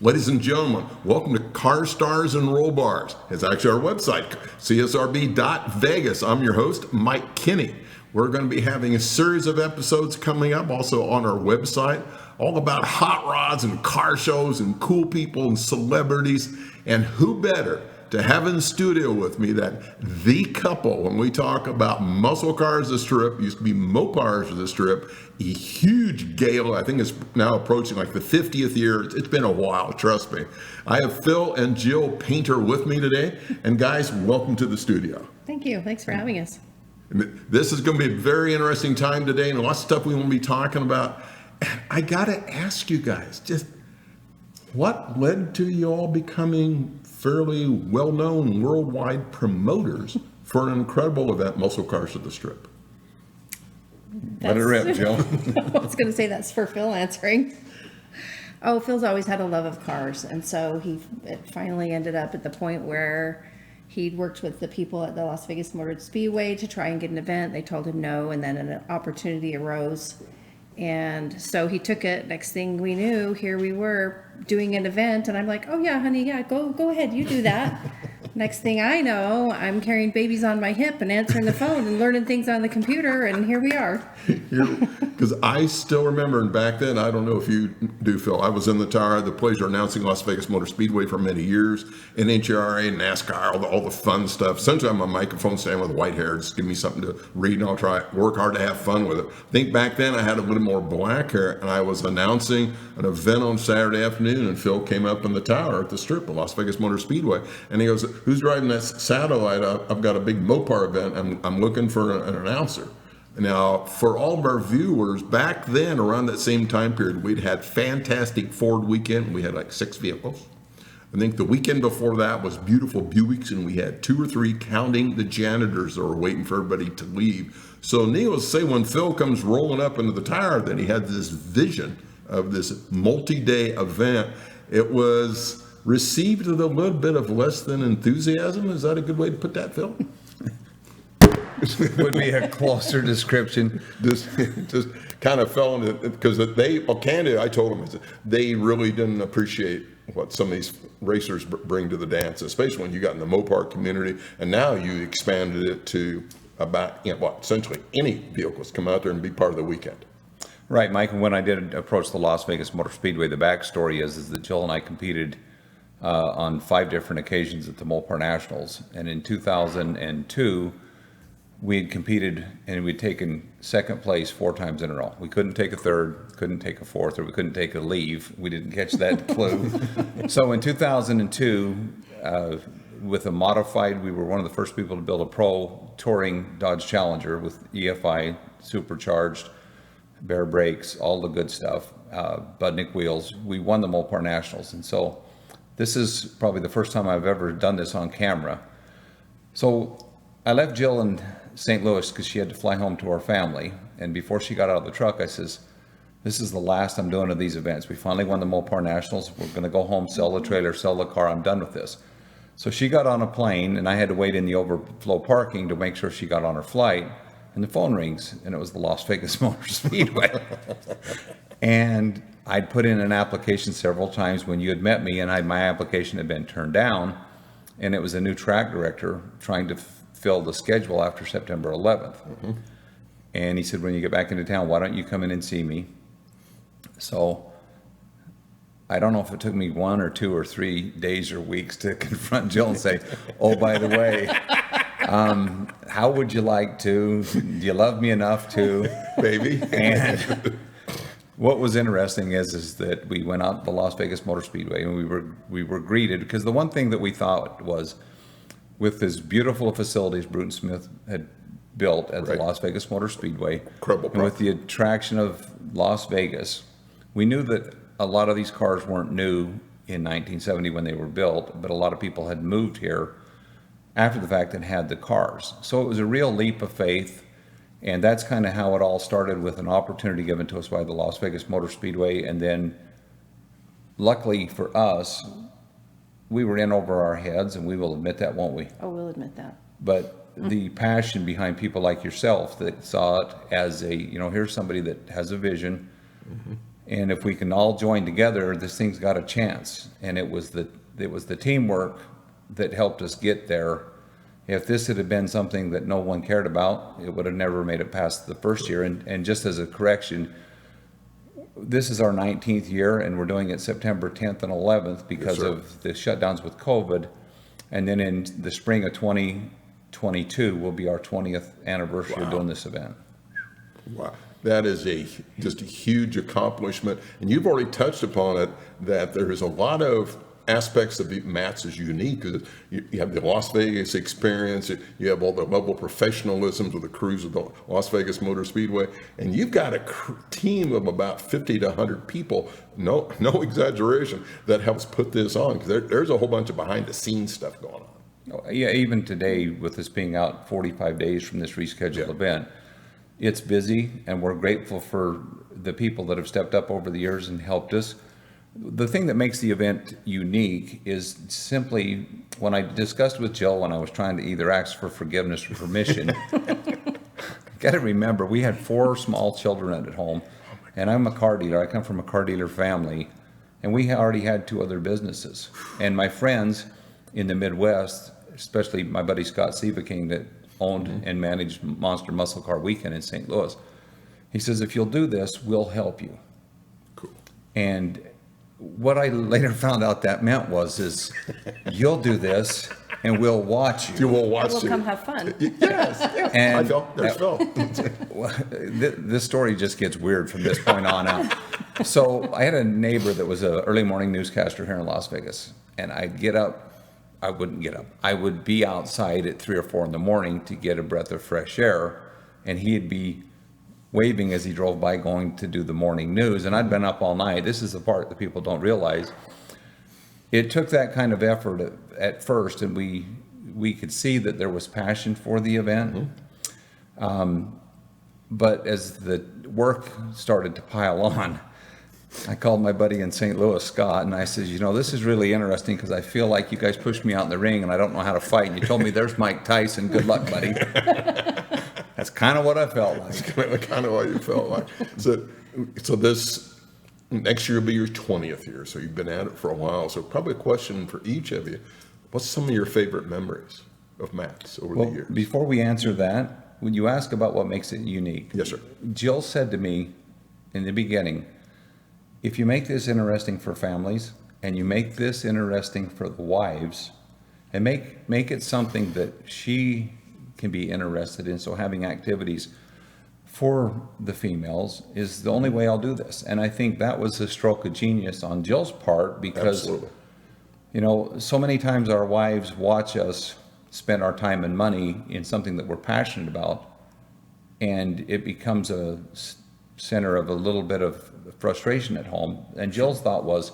Ladies and gentlemen, welcome to Car Stars and Roll Bars. It's actually our website, csrb.vegas. I'm your host, Mike Kinney. We're going to be having a series of episodes coming up also on our website, all about hot rods and car shows and cool people and celebrities. And who better to have in the studio with me that the couple, when we talk about muscle cars of the Strip, used to be Mopars of the Strip, a huge gale. I think it's now approaching like the 50th year. It's been a while, trust me. I have Phil and Jill Painter with me today. And guys, welcome to the studio. Thank you. Thanks for having us. This is going to be a very interesting time today and lots of stuff we want to be talking about. I got to ask you guys, just what led to you all becoming fairly well-known worldwide promoters for an incredible event, Muscle Cars of the Strip? Let it rip, Jill. I was going to say that's for Phil answering. Oh, Phil's always had a love of cars, and so it finally ended up at the point where he'd worked with the people at the Las Vegas Motor Speedway to try and get an event. They told him no, and then an opportunity arose. And so he took it. Next thing we knew, here we were doing an event, and I'm like, oh yeah, honey, yeah, go ahead, you do that. Next thing I know, I'm carrying babies on my hip and answering the phone and learning things on the computer, and here we are. Because I still remember, and back then, I don't know if you do, Phil, I was in the tower, the pleasure announcing Las Vegas Motor Speedway for many years, NHRA, NASCAR, all the fun stuff. Essentially, I'm a microphone stand with white hair. Just give me something to read, and I'll try work hard to have fun with it. I think back then, I had a little more black hair, and I was announcing an event on Saturday afternoon, and Phil came up in the tower at the Strip of Las Vegas Motor Speedway, and he goes, who's driving that satellite up? I've got a big Mopar event. I'm looking for an announcer. Now, for all of our viewers, back then, around that same time period, we'd had fantastic Ford weekend. We had like 6 vehicles. I think the weekend before that was beautiful Buicks, and we had 2 or 3 counting the janitors that were waiting for everybody to leave. So needless to say, when Phil comes rolling up into the tower, that he had this vision of this multi-day event, it was received with a little bit of less than enthusiasm. Is that a good way to put that, Phil? Would be a closer description. Just kind of fell into, because candidly, I told them they really didn't appreciate what some of these racers bring to the dance, especially when you got in the Mopar community, and now you expanded it to about essentially any vehicles come out there and be part of the weekend. Right, Mike. And when I did approach the Las Vegas Motor Speedway, the backstory is that Jill and I competed on 5 different occasions at the Mopar Nationals, and in 2002. We had competed and we'd taken second place 4 times in a row. We couldn't take a third, couldn't take a fourth, or we couldn't take a leave. We didn't catch that clue. So in 2002, with a modified, we were one of the first people to build a pro touring Dodge Challenger with EFI, supercharged, bare brakes, all the good stuff, Budnick wheels. We won the Mopar Nationals. And so this is probably the first time I've ever done this on camera. So I left Jill in St. Louis because she had to fly home to our family. And before she got out of the truck, I says, this is the last I'm doing of these events. We finally won the Mopar Nationals. We're going to go home, sell the trailer, sell the car. I'm done with this. So she got on a plane, and I had to wait in the overflow parking to make sure she got on her flight. And the phone rings, and it was the Las Vegas Motor Speedway. And I'd put in an application several times when you had met me, and my application had been turned down. And it was a new track director trying to fill the schedule after September 11th. Mm-hmm. And he said, when you get back into town, why don't you come in and see me? So I don't know if it took me 1 or 2 or 3 days or weeks to confront Jill and say, oh, by the way, how would you like to? Do you love me enough to? Baby. And what was interesting is that we went out to the Las Vegas Motor Speedway, and we were greeted, because the one thing that we thought was, with as beautiful facilities Bruton Smith had built at the Las Vegas Motor Speedway, and with the attraction of Las Vegas, we knew that a lot of these cars weren't new in 1970 when they were built, but a lot of people had moved here after the fact and had the cars. So it was a real leap of faith, and that's kind of how it all started, with an opportunity given to us by the Las Vegas Motor Speedway. And then luckily for us, we were in over our heads, and we will admit that, won't we? Oh, we'll admit that. But the passion behind people like yourself that saw it as a, here's somebody that has a vision, And if we can all join together, this thing's got a chance. And it was the teamwork that helped us get there. If this had been something that no one cared about, it would have never made it past the first year. And just as a correction, this is our 19th year, and we're doing it September 10th and 11th because sir. of the shutdowns with COVID. And then in the spring of 2022 will be our 20th anniversary of doing this event. Wow, that is just a huge accomplishment. And you've already touched upon it, that there is a lot of aspects of Matt's is unique, because you have the Las Vegas experience, you have all the level of professionalism of the crews of the Las Vegas Motor Speedway, and you've got a team of about 50 to 100 people, no exaggeration, that helps put this on, because there's a whole bunch of behind the scenes stuff going on. Yeah, even today, with us being out 45 days from this rescheduled event, it's busy, and we're grateful for the people that have stepped up over the years and helped us. The thing that makes the event unique is simply, when I discussed with Jill, when I was trying to either ask for forgiveness or permission, got to remember, we had 4 small children at home, and I'm a car dealer. I come from a car dealer family, and we already had 2 other businesses. And my friends in the Midwest, especially my buddy Scott Sieveking that owned and managed Monster Muscle Car Weekend in St. Louis, he says, if you'll do this, we'll help you. Cool. And what I later found out that meant is you'll do this and we'll watch you. You will watch We'll it. come have fun. Yes. And I felt, there's Phil. This story just gets weird from this point on out. So I had a neighbor that was an early morning newscaster here in Las Vegas, and I would be outside at 3 or 4 in the morning to get a breath of fresh air, and he'd be waving as he drove by going to do the morning news, and I'd been up all night. This is the part that people don't realize. It took that kind of effort at first, and we could see that there was passion for the event. But as the work started to pile on, I called my buddy in St. Louis, Scott, and I said, this is really interesting, because I feel like you guys pushed me out in the ring and I don't know how to fight. And you told me, there's Mike Tyson. Good luck, buddy. That's kind of what I felt like. Kind of what you felt like. So this next year will be your 20th year. So you've been at it for a while. So probably a question for each of you. What's some of your favorite memories of Matt's over the years? Before we answer that, when you ask about what makes it unique, Yes, sir. Jill said to me in the beginning, if you make this interesting for families and you make this interesting for the wives, and make it something that she can be interested in, so having activities for the females is the only way I'll do this. And I think that was a stroke of genius on Jill's part, because Absolutely. so many times our wives watch us spend our time and money in something that we're passionate about, and it becomes a center of a little bit of frustration at home. And Jill's thought was,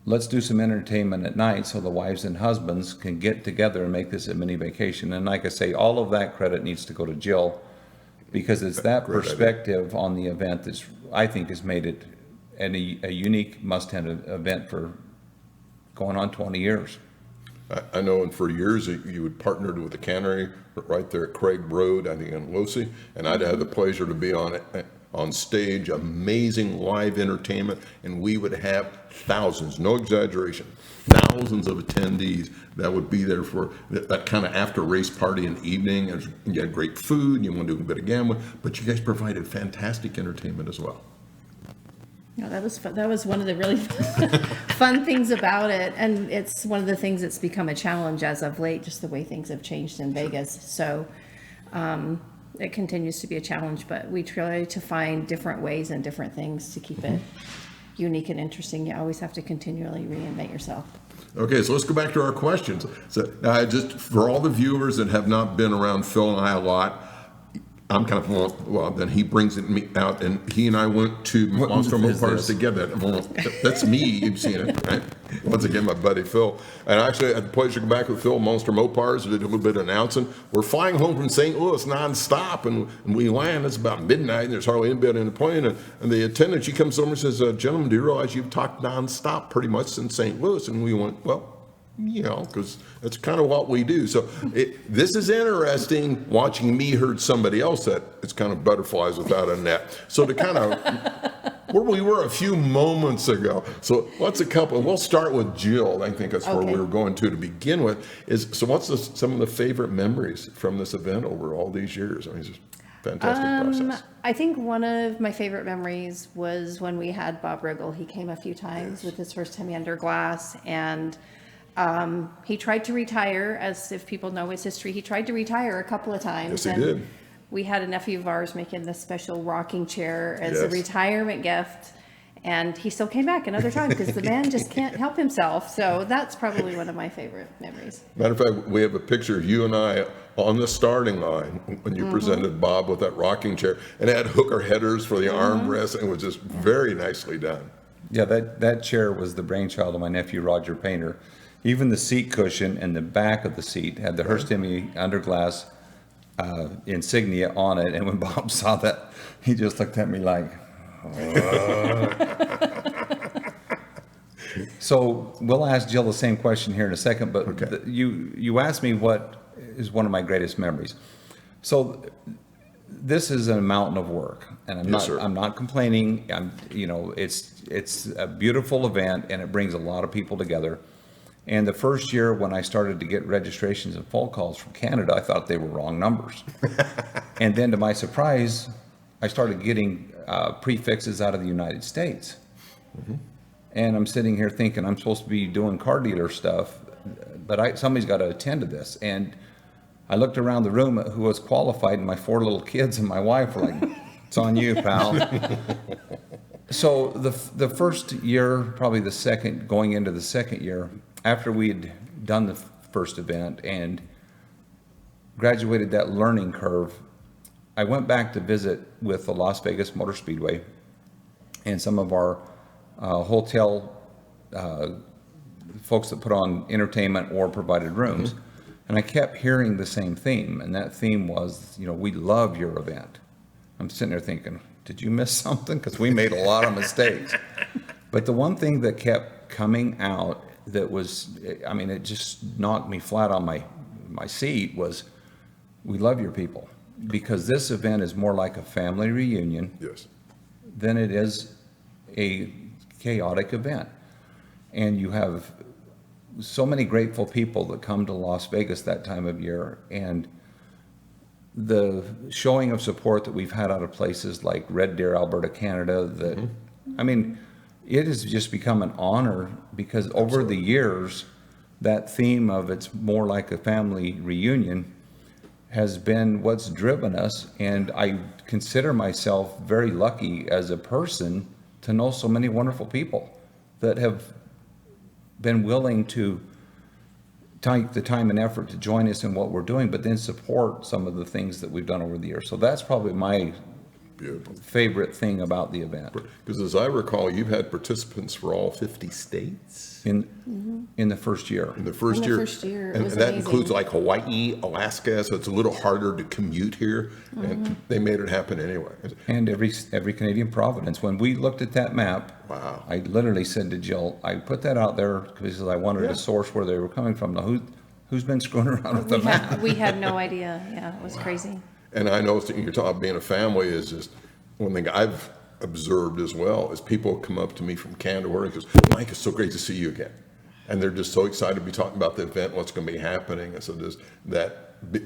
let's do some entertainment at night so the wives and husbands can get together and make this a mini vacation. And like I say, all of that credit needs to go to Jill, because it's that Great perspective on the event that I think has made it a unique must-have event for going on 20 years. I know, and for years you had partnered with the cannery right there at Craig Road, I think in Lucy, and I'd had the pleasure to be on stage, amazing live entertainment, and we would have thousands, no exaggeration, thousands of attendees that would be there for that kind of after race party in the evening. And you had great food, you want to do a bit of gambling, but you guys provided fantastic entertainment as well. No, that was fun. That was one of the really fun things about it, and it's one of the things that's become a challenge as of late, just the way things have changed in Vegas. So it continues to be a challenge, but we try to find different ways and different things to keep it unique and interesting. You always have to continually reinvent yourself. Okay, so let's go back to our questions. So just for all the viewers that have not been around Phil and I a lot, I'm kind of, well, then he brings me out, and he and I went to Monster Mopars together. That's me, you've seen it, right? Once again, my buddy Phil. And actually, I had the pleasure to go back with Phil, Monster Mopars, did a little bit of announcing. We're flying home from St. Louis nonstop, and we land, it's about midnight, and there's hardly anybody in the plane. And the attendant, she comes over and says, gentlemen, do you realize you've talked nonstop pretty much since St. Louis? And we went, well, because that's kind of what we do. So this is interesting, watching me hurt somebody else that it's kind of butterflies without a net. So to kind of where we were a few moments ago. So what's a couple? We'll start with Jill. I think that's where Okay. we were going to begin with. So what's some of the favorite memories from this event over all these years? I mean, it's just a fantastic process. I think one of my favorite memories was when we had Bob Riggle. He came a few times with his first Hemi Under Glass, and he tried to retire. As if people know his history, he tried to retire a couple of times. Yes, he and did. We had a nephew of ours making this special rocking chair as a Yes. retirement gift. And he still came back another time because the man just can't help himself. So that's probably one of my favorite memories. Matter of fact, we have a picture of you and I on the starting line when you presented Bob with that rocking chair, and it had hooker headers for the armrest, and it was just very nicely done. Yeah, that chair was the brainchild of my nephew, Roger Painter. Even the seat cushion and the back of the seat had the Hearst Hemi Under Glass insignia on it. And when Bob saw that, he just looked at me like, So we'll ask Jill the same question here in a second, but Okay. you asked me what is one of my greatest memories. So this is a mountain of work, and Yes, sir. I'm not complaining. It's a beautiful event, and it brings a lot of people together. And the first year when I started to get registrations and phone calls from Canada, I thought they were wrong numbers. And then to my surprise, I started getting prefixes out of the United States. And I'm sitting here thinking I'm supposed to be doing car dealer stuff, but somebody's got to attend to this. And I looked around the room at who was qualified, and my 4 little kids and my wife were like, "It's on you, pal." So the first year, probably the second, going into the second year, after we had done the first event and graduated that learning curve, I went back to visit with the Las Vegas Motor Speedway and some of our hotel folks that put on entertainment or provided rooms. And I kept hearing the same theme, and that theme was, we love your event. I'm sitting there thinking, did you miss something? Because we made a lot of mistakes. But the one thing that kept coming out that was, it just knocked me flat on my seat was, we love your people. Because this event is more like a family reunion Yes. than it is a chaotic event. And you have so many grateful people that come to Las Vegas that time of year, and the showing of support that we've had out of places like Red Deer, Alberta, Canada, that, it has just become an honor because over the years, that theme of it's more like a family reunion has been what's driven us. And I consider myself very lucky as a person to know so many wonderful people that have been willing to take the time and effort to join us in what we're doing, but then support some of the things that we've done over the years. So that's probably my Beautiful. favorite thing about the event. Because as I recall, you've had participants for all 50 states In the first year. in the first In the year. first year, it And was that amazing. includes like Hawaii, Alaska, so it's a little harder to commute here. And they made it happen anyway. And every Canadian province. When we looked at that map, Wow. I literally said to Jill, I put that out there because I wanted Yeah. to source where they were coming from. Now, who's been screwing around with the map? We had no idea. Yeah, it was crazy. And I know you're talking about being a family is just one thing I've observed as well is people come up to me from Canada and goes, "Mike, it's so great to see you again." And they're just so excited to be talking about the event, what's going to be happening. And so just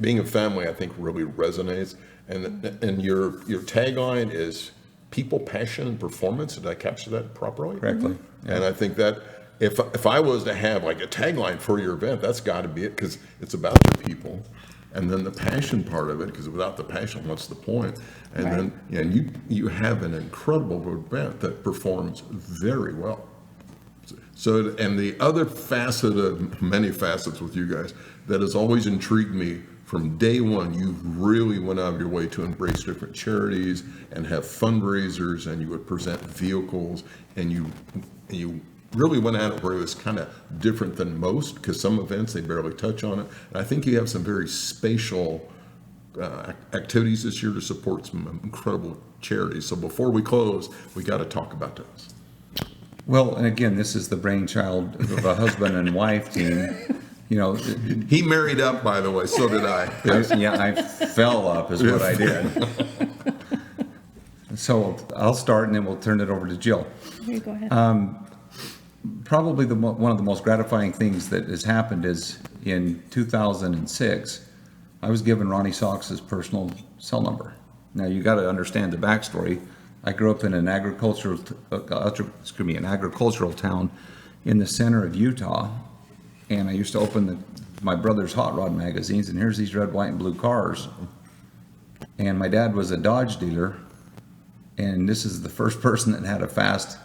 being a family, I think really resonates. And your tagline is people, passion, and performance. Did I capture that properly? Correctly. And I think that if I was to have like a tagline for your event, that's got to be it because it's about your people. And then the passion part of it, because without the passion, what's the point? And then you have an incredible event that performs very well. So, and the other facet of many facets with you guys that has always intrigued me from day one, you really went out of your way to embrace different charities and have fundraisers, and you would present vehicles, and you really went at it where it was kind of different than most, because some events they barely touch on it. And I think you have some very spatial activities this year to support some incredible charities. So before we close, we got to talk about those. Well, and again, this is the brainchild of a husband and wife team. He married up, by the way, so did I. I fell up is what I did. So I'll start and then we'll turn it over to Jill. Here, go ahead. Probably one of the most gratifying things that has happened is in 2006, I was given Ronnie Sox's personal cell number. Now you got to understand the backstory. I grew up in an agricultural town in the center of Utah, and I used to open my brother's hot rod magazines, and here's these red, white, and blue cars. And my dad was a Dodge dealer, and this is the first person that had a fast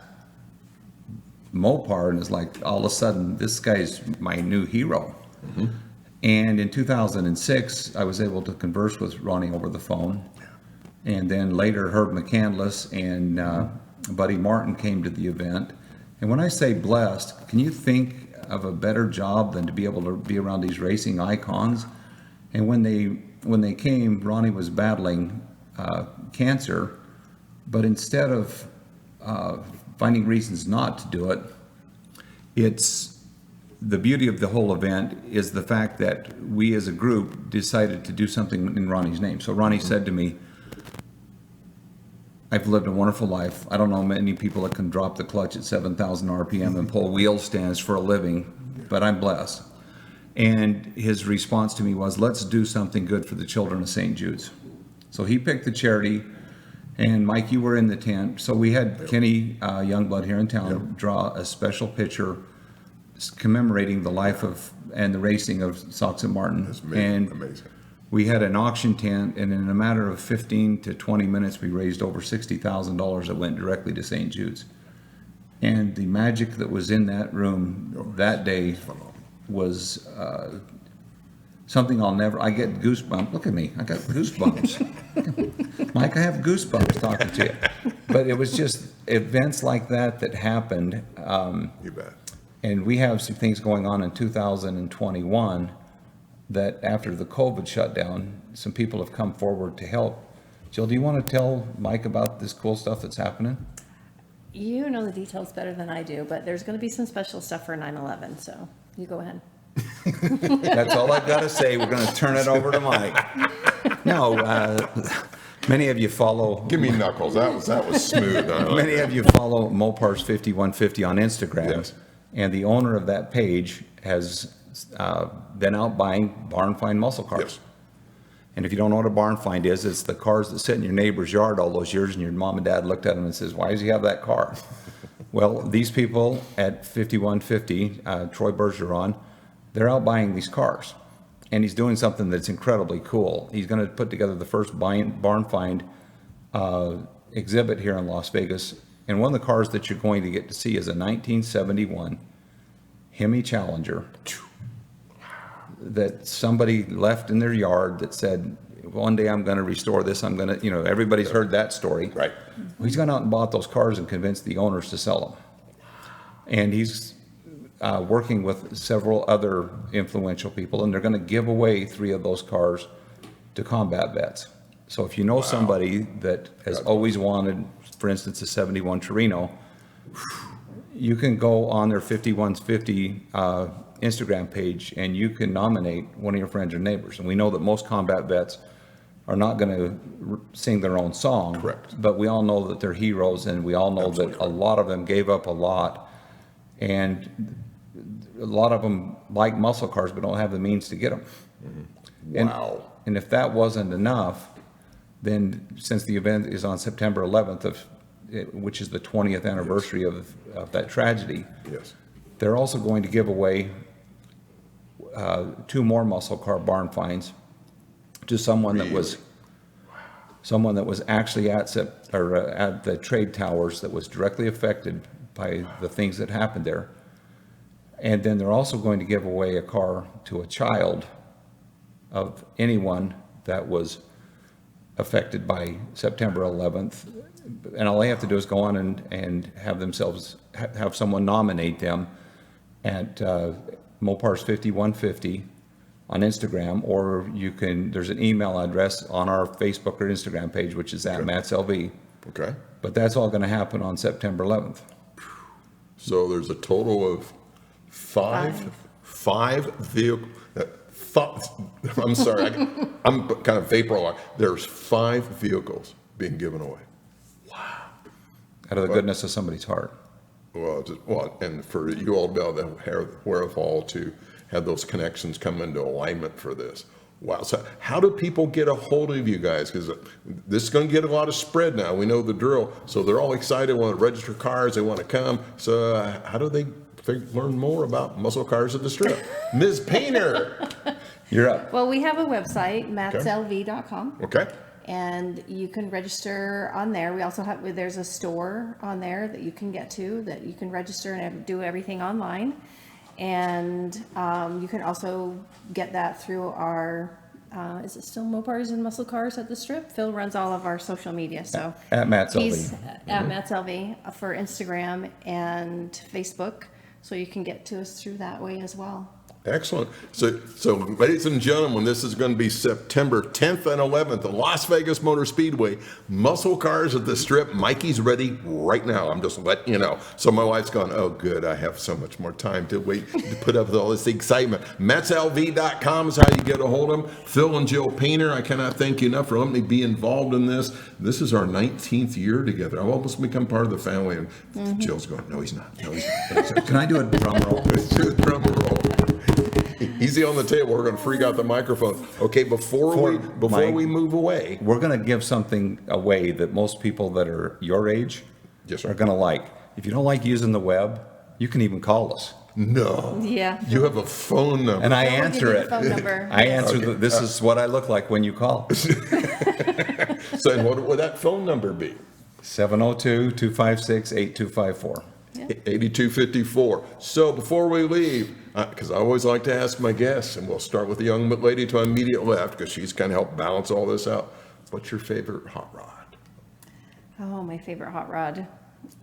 Mopar, and it's like all of a sudden this guy's my new hero. And in 2006 I was able to converse with Ronnie over the phone, and then later Herb McCandless and Buddy Martin came to the event. And when I say blessed, can you think of a better job than to be able to be around these racing icons? And when they came, Ronnie was battling cancer, but instead of finding reasons not to do it, it's the beauty of the whole event is the fact that we as a group decided to do something in Ronnie's name. So Ronnie said to me, I've lived a wonderful life. I don't know many people that can drop the clutch at 7,000 RPM and pull wheel stands for a living, but I'm blessed. And his response to me was, let's do something good for the children of St. Jude's. So he picked the charity. And Mike, you were in the tent. So we had Kenny Youngblood here in town draw a special picture commemorating the life of and the racing of Sox and Martin. That's amazing. We had an auction tent, and in a matter of 15 to 20 minutes, we raised over $60,000 that went directly to St. Jude's. And the magic that was in that room that day was something I get goosebumps. Look at me, I got goosebumps. Mike, I have goosebumps talking to you. But it was just events like that happened. You bet. And we have some things going on in 2021 that after the COVID shutdown, some people have come forward to help. Jill, do you want to tell Mike about this cool stuff that's happening? You know the details better than I do, but there's going to be some special stuff for 9/11, so you go ahead. That's all I've got to say. We're going to turn it over to Mike. No, many of you follow. Give me knuckles. That was smooth. I like Many that. of you follow Mopars 5150 on Instagram, Yes. and the owner of that page has been out buying barn find muscle cars. Yes. And if you don't know what a barn find is, it's the cars that sit in your neighbor's yard all those years, and your mom and dad looked at them and says, "Why does he have that car?" Well, these people at 5150, Troy Bergeron, they're out buying these cars, and he's doing something that's incredibly cool. He's going to put together the first barn find exhibit here in Las Vegas, and one of the cars that you're going to get to see is a 1971 Hemi Challenger that somebody left in their yard that said, one day I'm going to restore this. I'm going to, everybody's heard that story. Right. Well, he's gone out and bought those cars and convinced the owners to sell them. And he's working with several other influential people, and they're going to give away 3 of those cars to combat vets. So if you know somebody that has always wanted, for instance, a 71 Torino, you can go on their 5150 Instagram page and you can nominate one of your friends or neighbors. And we know that most combat vets are not going to sing their own song. Correct. But we all know that they're heroes, and we all know that a lot of them gave up a lot. And a lot of them like muscle cars but don't have the means to get them. Wow. And if that wasn't enough, then since the event is on September 11th, which is the 20th anniversary of that tragedy, Yes. they're also going to give away 2 more muscle car barn finds to someone that was actually at the trade towers that was directly affected by the things that happened there. And then they're also going to give away a car to a child of anyone that was affected by September 11th. And all they have to do is go on and have someone nominate them at Mopars 5150 on Instagram, or there's an email address on our Facebook or Instagram page, which is at MattsLV. Okay. But that's all going to happen on September 11th. So there's a total of five vehicles. I'm sorry, I'm kind of vapor locked. There's 5 vehicles being given away. Out of the goodness of somebody's heart. Well, and for you all to be able to have the wherewithal to have those connections come into alignment for this. Wow. So how do people get a hold of you guys? Because this is going to get a lot of spread now. We know the drill. So they're all excited, want to register cars, they want to come. So how do they learn more about muscle cars at the Strip? Ms. Painter. You're up. Well, we have a website, matslv.com. Okay. And you can register on there. We also have, there's a store on there that you can get to, that you can register and do everything online. And you can also get that through our, is it still Mopars and Muscle Cars at the Strip? Phil runs all of our social media, so. At Matt's He's LV. at Matt's LV for Instagram and Facebook, so you can get to us through that way as well. Excellent. So, ladies and gentlemen, this is going to be September 10th and 11th, the Las Vegas Motor Speedway. Muscle Cars at the Strip. Mikey's ready right now. I'm just letting you know. So my wife's gone, oh, good. I have so much more time to wait to put up with all this excitement. MatsLV.com is how you get a hold of them. Phil and Jill Painter, I cannot thank you enough for letting me be involved in this. This is our 19th year together. I've almost become part of the family. And Jill's going, no, he's not. No, he's not. Can I do a drum roll? Let's do a drum roll. Easy on the table. We're going to freak out the microphone. Okay, before Mike, we move away. We're going to give something away that most people that are your age Yes, sir. are going to like. If you don't like using the web, you can even call us. No. Yeah. You have a phone number. And I Phil will give answer you the it. phone number. I answer, Okay. this is what I look like when you call. So and what would that phone number be? 702-256-8254. 8254. So before we leave, because I always like to ask my guests, and we'll start with the young lady to my immediate left, because she's kind of helped balance all this out. What's your favorite hot rod? Oh, my favorite hot rod.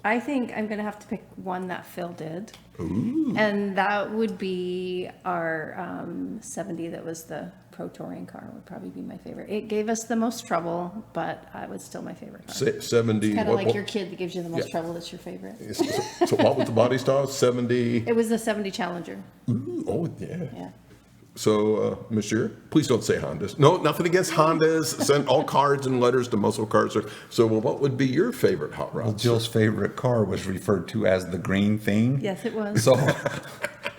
I think I'm going to have to pick one that Phil did. Ooh. And that would be our 70 that was the Pro Touring car would probably be my favorite. It gave us the most trouble, but it was still my favorite car. 70. Kind of what- like your kid that gives you the most Yeah. trouble that's your favorite. So what was the body style? 70. It was the 70 Challenger. Ooh, oh, yeah. Yeah. So, Monsieur, please don't say Hondas. No, nothing against Hondas. Send all cards and letters to Muscle Cars. So, what would be your favorite hot rod? Well, Jill's favorite car was referred to as the green thing. Yes, it was. So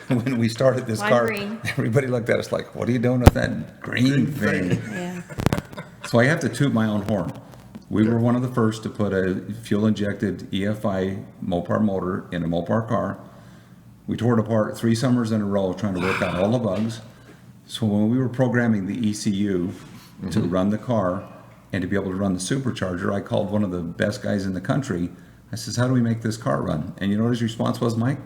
when we started this Lime car, green. everybody looked at us like, what are you doing with that green thing? Yeah. So I have to toot my own horn. We were one of the first to put a fuel-injected EFI Mopar motor in a Mopar car. We tore it apart 3 summers in a row trying to work out all the bugs. So when we were programming the ECU to run the car and to be able to run the supercharger, I called one of the best guys in the country. I says, how do we make this car run? And you know what his response was, Mike?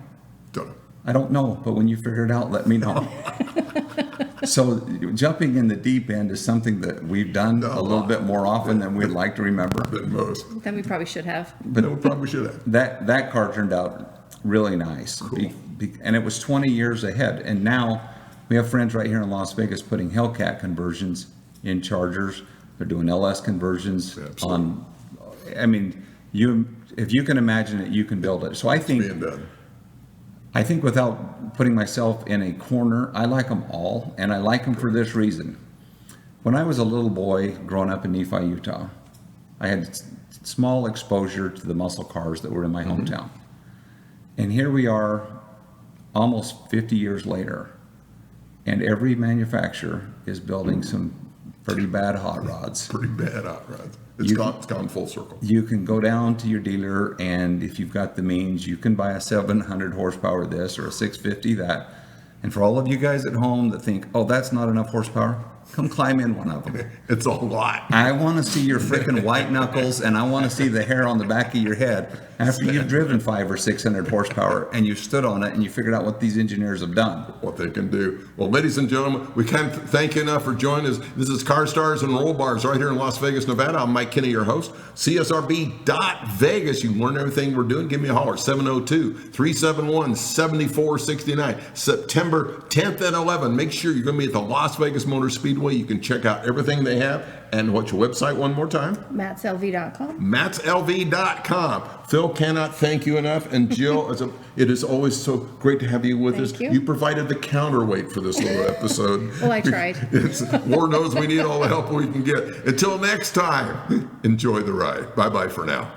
Don't know. I don't know, but when you figure it out, let me know. So jumping in the deep end is something that we've done a little bit more often than we'd like to remember. Than most. Then we probably should have. But we probably should have. That car turned out really nice. And it was 20 years ahead. And now we have friends right here in Las Vegas putting Hellcat conversions in Chargers. They're doing LS conversions Absolutely. on, I mean, if you can imagine it, you can build it. So I think Being done. without putting myself in a corner, I like them all, and I like them for this reason. When I was a little boy growing up in Nephi, Utah, I had small exposure to the muscle cars that were in my hometown. And here we are almost 50 years later, and every manufacturer is building some pretty bad hot rods. Pretty bad hot rods. It's gone full circle. You can go down to your dealer, and if you've got the means, you can buy a 700 horsepower this or a 650 that. And for all of you guys at home that think, oh, that's not enough horsepower, come climb in one of them. It's a lot. I want to see your freaking white knuckles, and I want to see the hair on the back of your head after you've driven 500 or 600 horsepower and you stood on it and you figured out what these engineers have done. What they can do. Well, ladies and gentlemen, we can't thank you enough for joining us. This is Car Stars and Roll Bars right here in Las Vegas, Nevada. I'm Mike Kinney, your host. CSRB.Vegas. You can learn everything we're doing. Give me a holler. 702-371-7469. September 10th and 11th. Make sure you're going to be at the Las Vegas Motor Speedway. You can check out everything they have. And what's your website one more time? MatsLV.com. MatsLV.com. Phil cannot thank you enough. And Jill, it is always so great to have you with us. Thank you. You provided the counterweight for this little episode. Well, I tried. Lord knows we need all the help we can get. Until next time, enjoy the ride. Bye-bye for now.